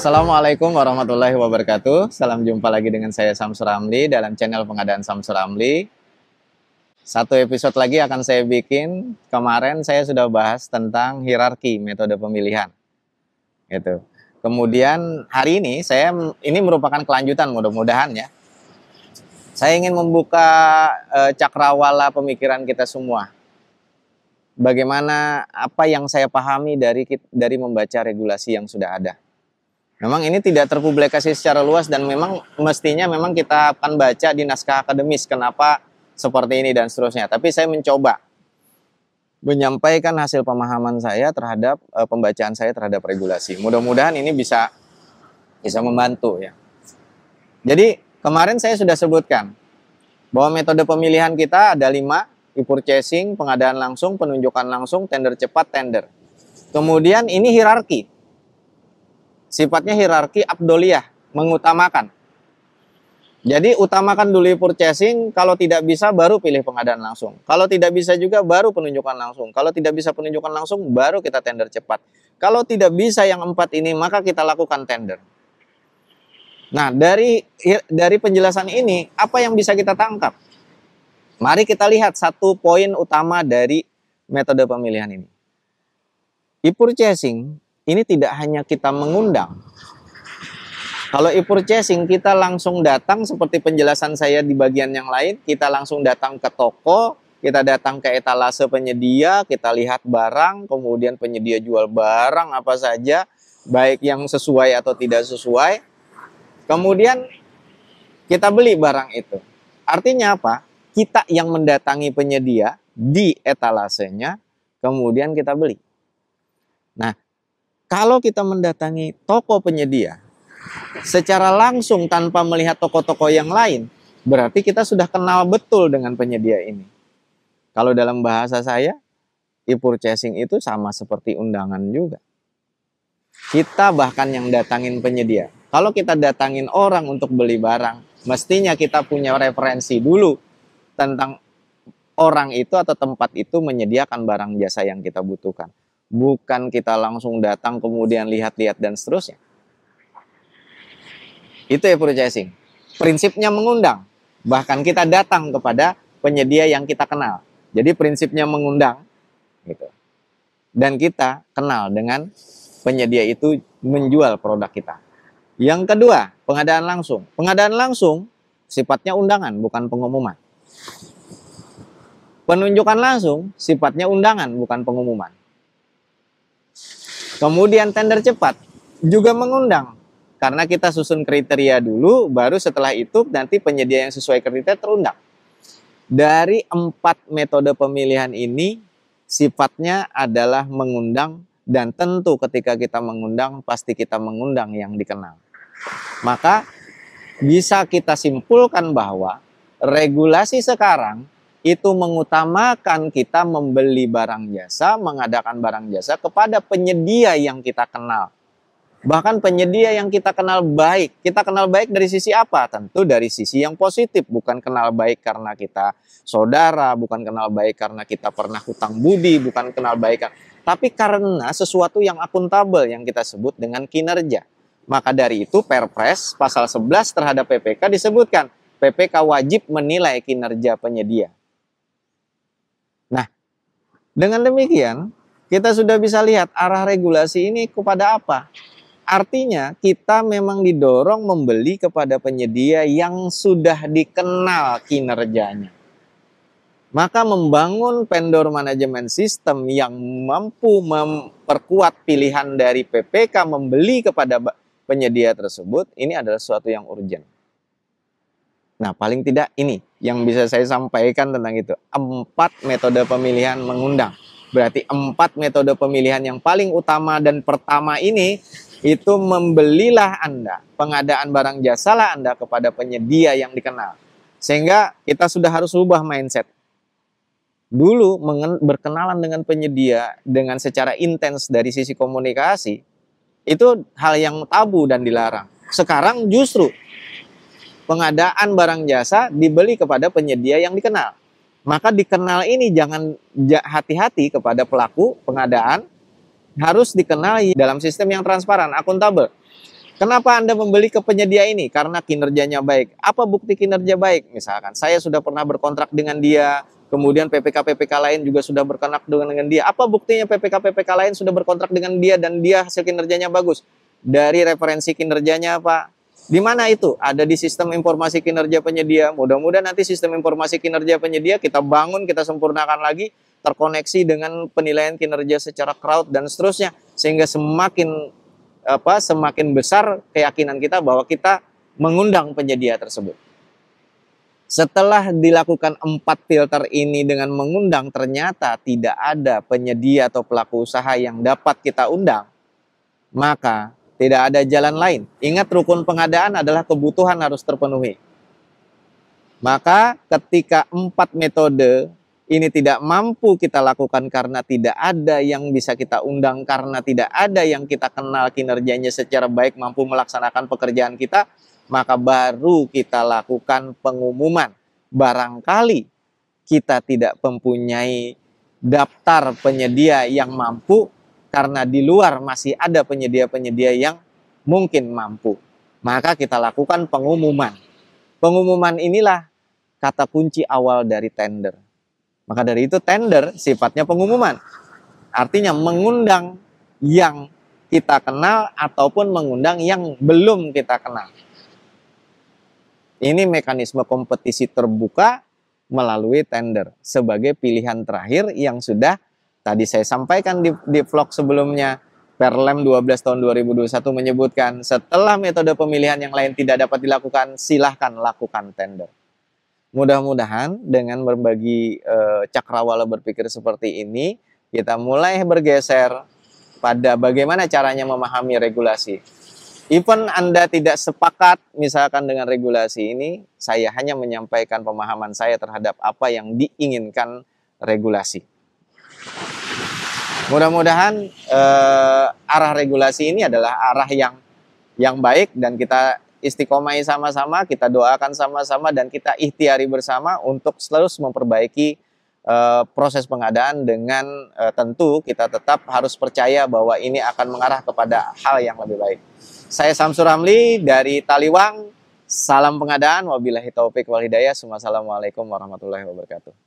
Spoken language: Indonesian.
Assalamualaikum warahmatullahi wabarakatuh. Salam jumpa lagi dengan saya Samsur Ramli dalam channel pengadaan Samsur Ramli. Satu episode lagi akan saya bikin. Kemarin saya sudah bahas tentang hierarki metode pemilihan. Gitu. Kemudian hari ini ini merupakan kelanjutan mudah-mudahan ya. Saya ingin membuka cakrawala pemikiran kita semua. Bagaimana apa yang saya pahami dari membaca regulasi yang sudah ada. Memang ini tidak terpublikasi secara luas dan memang mestinya kita akan baca di naskah akademis kenapa seperti ini dan seterusnya. Tapi saya mencoba menyampaikan hasil pemahaman saya terhadap pembacaan saya terhadap regulasi. Mudah-mudahan ini bisa membantu ya. Jadi kemarin saya sudah sebutkan bahwa metode pemilihan kita ada 5, e-purchasing, pengadaan langsung, penunjukan langsung, tender cepat, tender. Kemudian ini hierarki. Sifatnya hierarki abdoliyah, mengutamakan. Jadi utamakan dulu purchasing, kalau tidak bisa baru pilih pengadaan langsung. Kalau tidak bisa juga baru penunjukan langsung. Kalau tidak bisa penunjukan langsung baru kita tender cepat. Kalau tidak bisa yang 4 ini maka kita lakukan tender. Nah, dari penjelasan ini apa yang bisa kita tangkap? Mari kita lihat satu poin utama dari metode pemilihan ini. E-purchasing ini tidak hanya kita mengundang. Kalau e-purchasing kita langsung datang seperti penjelasan saya di bagian yang lain, kita langsung datang ke toko, kita datang ke etalase penyedia, kita lihat barang, kemudian penyedia jual barang apa saja, baik yang sesuai atau tidak sesuai. Kemudian kita beli barang itu. Artinya apa? Kita yang mendatangi penyedia di etalasenya, kemudian kita beli. Nah, kalau kita mendatangi toko penyedia secara langsung tanpa melihat toko-toko yang lain, berarti kita sudah kenal betul dengan penyedia ini. Kalau dalam bahasa saya, e-purchasing itu sama seperti undangan juga. Kita bahkan yang datangin penyedia. Kalau kita datangin orang untuk beli barang, mestinya kita punya referensi dulu tentang orang itu atau tempat itu menyediakan barang jasa yang kita butuhkan. Bukan kita langsung datang kemudian lihat-lihat dan seterusnya. Itu e-purchasing. Prinsipnya mengundang. Bahkan kita datang kepada penyedia yang kita kenal. Jadi prinsipnya mengundang. Gitu. Dan kita kenal dengan penyedia itu menjual produk kita. Yang kedua, pengadaan langsung. Pengadaan langsung sifatnya undangan, bukan pengumuman. Penunjukan langsung sifatnya undangan, bukan pengumuman. Kemudian tender cepat juga mengundang. Karena kita susun kriteria dulu, baru setelah itu nanti penyedia yang sesuai kriteria terundang. Dari 4 metode pemilihan ini, sifatnya adalah mengundang. Dan tentu ketika kita mengundang, pasti kita mengundang yang dikenal. Maka bisa kita simpulkan bahwa regulasi sekarang itu mengutamakan kita membeli barang jasa, mengadakan barang jasa kepada penyedia yang kita kenal. Bahkan penyedia yang kita kenal baik. Kita kenal baik dari sisi apa? Tentu dari sisi yang positif. Bukan kenal baik karena kita saudara, bukan kenal baik karena kita pernah hutang budi, bukan kenal baik. Tapi karena sesuatu yang akuntabel yang kita sebut dengan kinerja. Maka dari itu Perpres pasal 11 terhadap PPK disebutkan. PPK wajib menilai kinerja penyedia. Nah, dengan demikian, kita sudah bisa lihat arah regulasi ini kepada apa. Artinya, kita memang didorong membeli kepada penyedia yang sudah dikenal kinerjanya. Maka membangun vendor management system yang mampu memperkuat pilihan dari PPK membeli kepada penyedia tersebut, ini adalah sesuatu yang urgent. Nah, paling tidak ini yang bisa saya sampaikan tentang itu. 4 metode pemilihan mengundang. Berarti 4 metode pemilihan yang paling utama dan pertama ini, itu membelilah Anda. Pengadaan barang jasalah Anda kepada penyedia yang dikenal. Sehingga kita sudah harus ubah mindset. Dulu berkenalan dengan penyedia dengan secara intens dari sisi komunikasi, itu hal yang tabu dan dilarang. Sekarang justru pengadaan barang jasa dibeli kepada penyedia yang dikenal. Maka dikenal ini jangan hati-hati kepada pelaku pengadaan, harus dikenal dalam sistem yang transparan, akuntabel. Kenapa Anda membeli ke penyedia ini? Karena kinerjanya baik. Apa bukti kinerja baik? Misalkan saya sudah pernah berkontrak dengan dia, kemudian PPK-PPK lain juga sudah berkontrak dengan dia. Apa buktinya PPK-PPK lain sudah berkontrak dengan dia dan dia hasil kinerjanya bagus? Dari referensi kinerjanya, Pak. Di mana itu? Ada di sistem informasi kinerja penyedia. Mudah-mudahan nanti sistem informasi kinerja penyedia kita bangun, kita sempurnakan lagi, terkoneksi dengan penilaian kinerja secara crowd dan seterusnya, sehingga semakin besar keyakinan kita bahwa kita mengundang penyedia tersebut. Setelah dilakukan 4 filter ini dengan mengundang, ternyata tidak ada penyedia atau pelaku usaha yang dapat kita undang, maka tidak ada jalan lain. Ingat, rukun pengadaan adalah kebutuhan harus terpenuhi. Maka ketika 4 metode ini tidak mampu kita lakukan karena tidak ada yang bisa kita undang, karena tidak ada yang kita kenal kinerjanya secara baik mampu melaksanakan pekerjaan kita, maka baru kita lakukan pengumuman. Barangkali kita tidak mempunyai daftar penyedia yang mampu, karena di luar masih ada penyedia-penyedia yang mungkin mampu. Maka kita lakukan pengumuman. Pengumuman inilah kata kunci awal dari tender. Maka dari itu tender sifatnya pengumuman. Artinya mengundang yang kita kenal ataupun mengundang yang belum kita kenal. Ini mekanisme kompetisi terbuka melalui tender sebagai pilihan terakhir yang sudah tadi saya sampaikan di vlog sebelumnya. Perlem 12 tahun 2021 menyebutkan setelah metode pemilihan yang lain tidak dapat dilakukan, silahkan lakukan tender. Mudah-mudahan dengan berbagi cakrawala berpikir seperti ini, kita mulai bergeser pada bagaimana caranya memahami regulasi. Even Anda tidak sepakat misalkan dengan regulasi ini, saya hanya menyampaikan pemahaman saya terhadap apa yang diinginkan regulasi. Mudah-mudahan arah regulasi ini adalah arah yang baik dan kita istiqomai sama-sama, kita doakan sama-sama, dan kita ikhtiari bersama untuk terus memperbaiki proses pengadaan dengan tentu kita tetap harus percaya bahwa ini akan mengarah kepada hal yang lebih baik. Saya Samsur Ramli dari Taliwang, salam pengadaan, wabillahi taufik wal hidayah, wassalamualaikum warahmatullahi wabarakatuh.